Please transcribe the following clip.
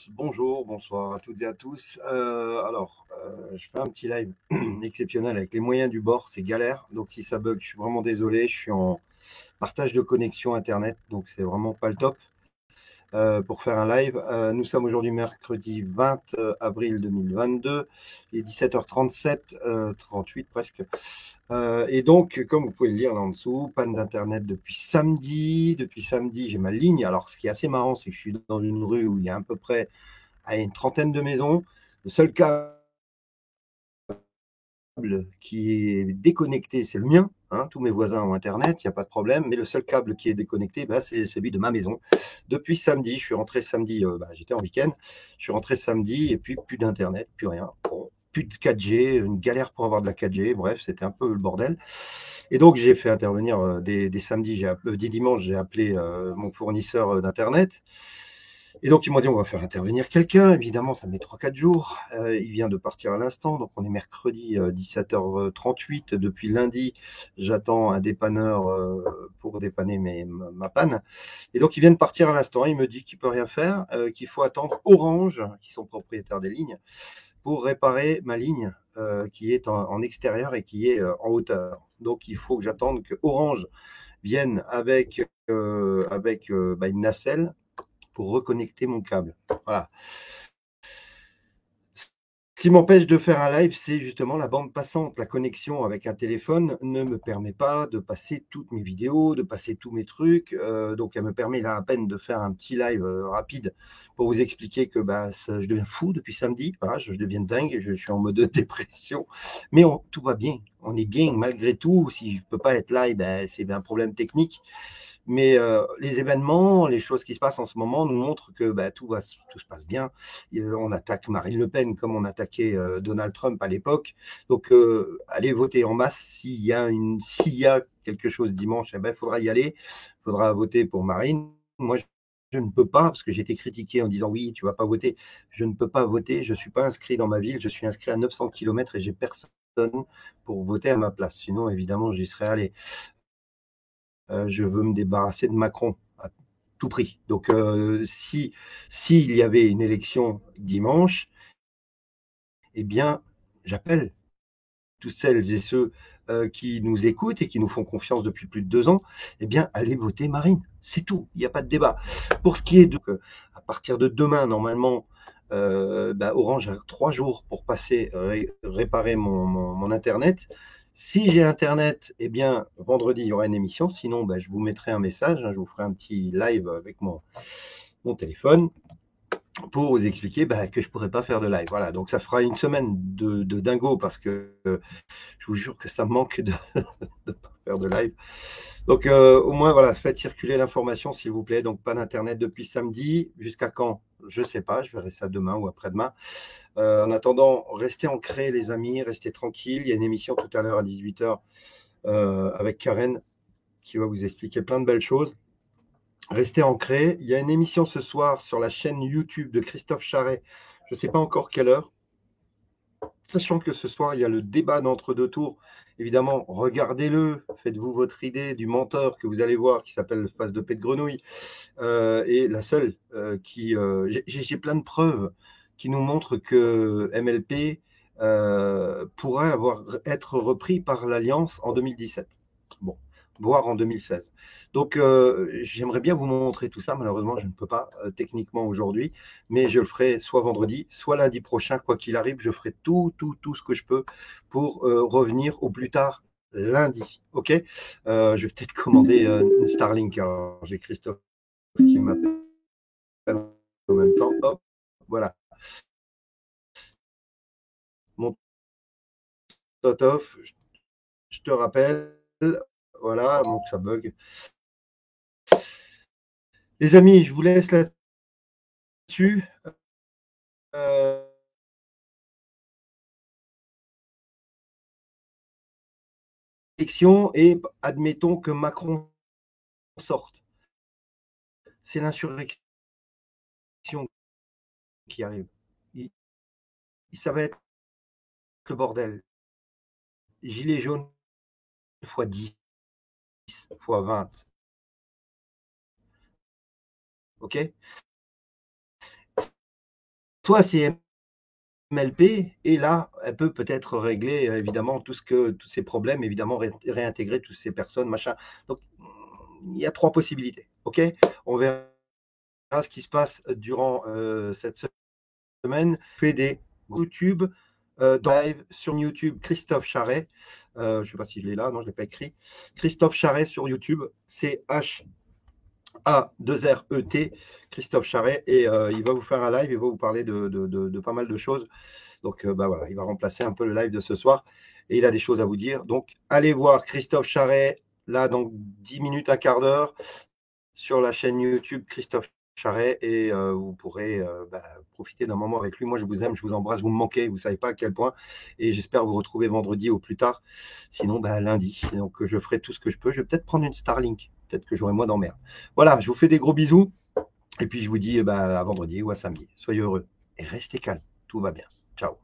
Bonjour, bonsoir à toutes et à tous. Je fais un petit live exceptionnel avec les moyens du bord, c'est galère. Donc si ça bug, je suis vraiment désolé. Je suis en partage de connexion Internet, donc c'est vraiment pas le top pour faire un live. Nous sommes aujourd'hui mercredi 20 avril 2022, il est 17h37, 38 presque. Et donc, comme vous pouvez le lire là en dessous, panne d'Internet depuis samedi. Depuis samedi, j'ai ma ligne. Alors, ce qui est assez marrant, c'est que je suis dans une rue où il y a à peu près une trentaine de maisons. Le seul câble qui est déconnecté, c'est le mien. Hein, tous mes voisins ont Internet, il n'y a pas de problème. Mais le seul câble qui est déconnecté, c'est celui de ma maison. Depuis samedi, je suis rentré samedi, j'étais en week-end. Je suis rentré samedi et puis plus d'Internet, plus rien. Bon, plus de 4G, une galère pour avoir de la 4G. Bref, c'était un peu le bordel. Et donc, j'ai fait intervenir des samedis, des dimanches, j'ai appelé mon fournisseur d'Internet. Et donc, ils m'ont dit, on va faire intervenir quelqu'un. Évidemment, ça met 3-4 jours. Il vient de partir à l'instant. Donc, on est mercredi 17h38. Depuis lundi, j'attends un dépanneur pour dépanner ma panne. Et donc, il vient de partir à l'instant. Il me dit qu'il peut rien faire, qu'il faut attendre Orange, qui sont propriétaires des lignes, pour réparer ma ligne qui est en extérieur et qui est en hauteur. Donc, il faut que j'attende que Orange vienne avec une nacelle pour reconnecter mon câble. Voilà. Ce qui m'empêche de faire un live, c'est justement la bande passante. La connexion avec un téléphone ne me permet pas de passer toutes mes vidéos, de passer tous mes trucs. Donc, elle me permet là à peine de faire un petit live rapide pour vous expliquer que je deviens fou depuis samedi. Voilà, je deviens dingue, je suis en mode de dépression. Mais tout va bien. On est bien malgré tout. Si je ne peux pas être là, c'est un problème technique. Mais les événements, les choses qui se passent en ce moment nous montrent que tout se passe bien. On attaque Marine Le Pen comme on attaquait Donald Trump à l'époque. Donc, allez voter en masse. S'il y a quelque chose dimanche, il faudra y aller. Il faudra voter pour Marine. Moi, je ne peux pas, parce que j'ai été critiqué en disant oui, tu vas pas voter. Je ne peux pas voter. Je suis pas inscrit dans ma ville. Je suis inscrit à 900 km et j'ai personne pour voter à ma place. Sinon, évidemment, j'y serais allé. Je veux me débarrasser de Macron à tout prix. Donc, s'il y avait une élection dimanche, eh bien, j'appelle tous celles et ceux qui nous écoutent et qui nous font confiance depuis plus de 2 ans, eh bien, allez voter Marine. C'est tout. Il n'y a pas de débat. Pour ce qui est à partir de demain, normalement, Orange a 3 jours pour passer réparer mon Internet. Si j'ai Internet, eh bien, vendredi, il y aura une émission. Sinon, je vous mettrai un message. Je vous ferai un petit live avec mon téléphone pour vous expliquer que je ne pourrais pas faire de live. Voilà, donc ça fera une semaine de dingo parce que je vous jure que ça me manque de ne pas faire de live. Donc au moins, voilà, faites circuler l'information s'il vous plaît. Donc pas d'internet depuis samedi. Jusqu'à quand? Je ne sais pas, je verrai ça demain ou après-demain. En attendant, restez ancrés les amis, restez tranquilles. Il y a une émission tout à l'heure à 18h avec Karen qui va vous expliquer plein de belles choses. Restez ancrés. Il y a une émission ce soir sur la chaîne YouTube de Christophe Charret. Je ne sais pas encore quelle heure. Sachant que ce soir, il y a le débat d'entre deux tours. Évidemment, regardez-le. Faites-vous votre idée du menteur que vous allez voir qui s'appelle Face de paix de grenouille. Et la seule j'ai plein de preuves qui nous montrent que MLP pourrait être repris par l'Alliance en 2017. Bon, voire en 2016. Donc, j'aimerais bien vous montrer tout ça. Malheureusement, je ne peux pas techniquement aujourd'hui, mais je le ferai soit vendredi, soit lundi prochain. Quoi qu'il arrive, je ferai tout ce que je peux pour revenir au plus tard lundi. Ok. Je vais peut-être commander une Starlink. Alors, j'ai Christophe qui m'appelle en même temps. Hop, voilà. Mon Totof, je te rappelle. Voilà, donc ça bug. Les amis, je vous laisse là-dessus. Euh, élection et admettons que Macron sorte. C'est l'insurrection qui arrive. Ça va être le bordel. Gilets jaunes fois 10, fois 20. Ok? soit c'est MLP, et là, elle peut peut-être régler évidemment tous ces problèmes, évidemment réintégrer toutes ces personnes, machin. Donc, il y a 3 possibilités. OK? On verra ce qui se passe durant cette semaine. Je fais des YouTube live sur YouTube, Christophe Charret. Je ne sais pas si je l'ai là, non, je ne l'ai pas écrit. Christophe Charret sur YouTube, c'est H-A-2-R-E-T, Christophe Charret, et il va vous faire un live, il va vous parler de pas mal de choses. Donc voilà, il va remplacer un peu le live de ce soir, et il a des choses à vous dire. Donc allez voir Christophe Charret, là, dans 10 minutes, un quart d'heure, sur la chaîne YouTube Christophe Charret, et vous pourrez profiter d'un moment avec lui. Moi, je vous aime, je vous embrasse, vous me manquez, vous ne savez pas à quel point, et j'espère vous retrouver vendredi au plus tard, sinon lundi. Donc je ferai tout ce que je peux. Je vais peut-être prendre une Starlink, peut-être que j'aurai moins d'emmerde. Voilà, je vous fais des gros bisous, et puis je vous dis à vendredi ou à samedi. Soyez heureux et restez calmes, tout va bien. Ciao.